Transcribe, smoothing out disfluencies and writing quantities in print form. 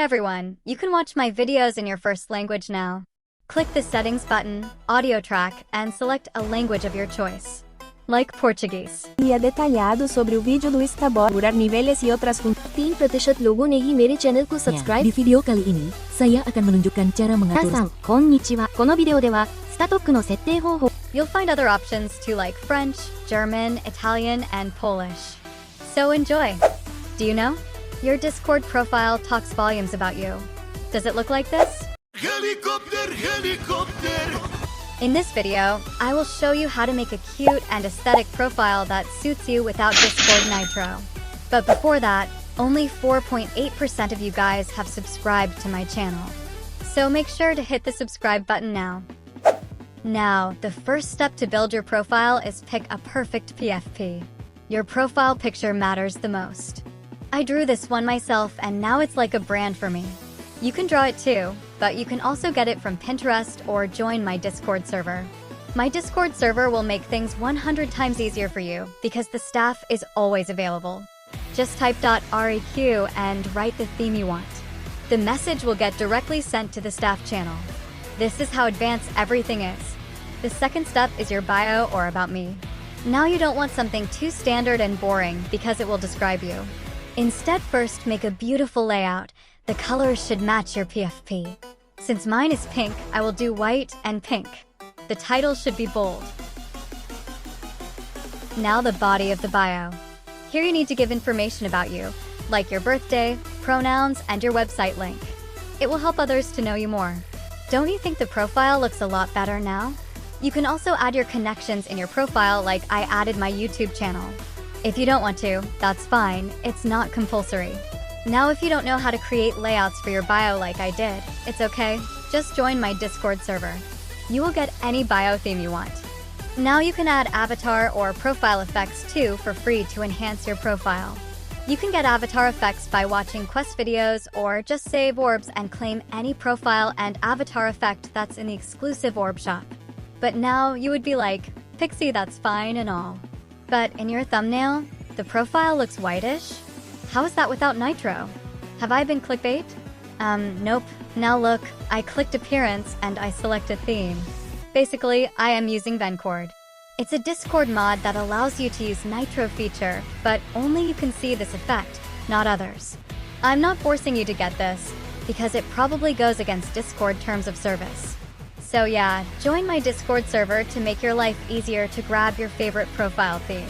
everyone, you can watch my videos in your first language now. Click the settings button, audio track, and select a language of your choice. Like Portuguese. E é detalhado sobre o vídeo do estaborar niveles e outras funções. 3% logo ne hi mere channel ko subscribe. Di video kali ini, saya akan menunjukkan cara mengatur. 皆さん、こんにちは。このビデオでは、スタトックの設定方法。You'll find other options too, like French, German, Italian, and Polish. So enjoy! Do you know? Your Discord profile talks volumes about you. Does it look like this? Helicopter, helicopter! In this video, I will show you how to make a cute and aesthetic profile that suits you without Discord Nitro. But before that, only 4.8% of you guys have subscribed to my channel. So make sure to hit the subscribe button now. Now, the first step to build your profile is pick a perfect PFP. Your profile picture matters the most. I drew this one myself and now it's like a brand for me. You can draw it too, but you can also get it from Pinterest or join my Discord server. My Discord server will make things 100 times easier for you because the staff is always available. Just type .req and write the theme you want. The message will get directly sent to the staff channel. This is how advanced everything is. The second step is your bio or about me. Now you don't want something too standard and boring because it will describe you. Instead, first make a beautiful layout. The colors should match your PFP. Since mine is pink, I will do white and pink. The title should be bold. Now the body of the bio. Here you need to give information about you, like your birthday, pronouns, and your website link. It will help others to know you more. Don't you think the profile looks a lot better now? You can also add your connections in your profile like I added my YouTube channel. If you don't want to, that's fine, it's not compulsory. Now if you don't know how to create layouts for your bio like I did, it's okay, just join my Discord server. You will get any bio theme you want. Now you can add avatar or profile effects too for free to enhance your profile. You can get avatar effects by watching quest videos or just save orbs and claim any profile and avatar effect that's in the exclusive orb shop. But now you would be like, Pixie, that's fine and all. But in your thumbnail, the profile looks whitish? How is that without Nitro? Have I been clickbait? Nope. Now look, I clicked appearance and I select a theme. Basically, I am using Vencord. It's a Discord mod that allows you to use Nitro feature, but only you can see this effect, not others. I'm not forcing you to get this, because it probably goes against Discord terms of service. So yeah, join my Discord server to make your life easier to grab your favorite profile theme.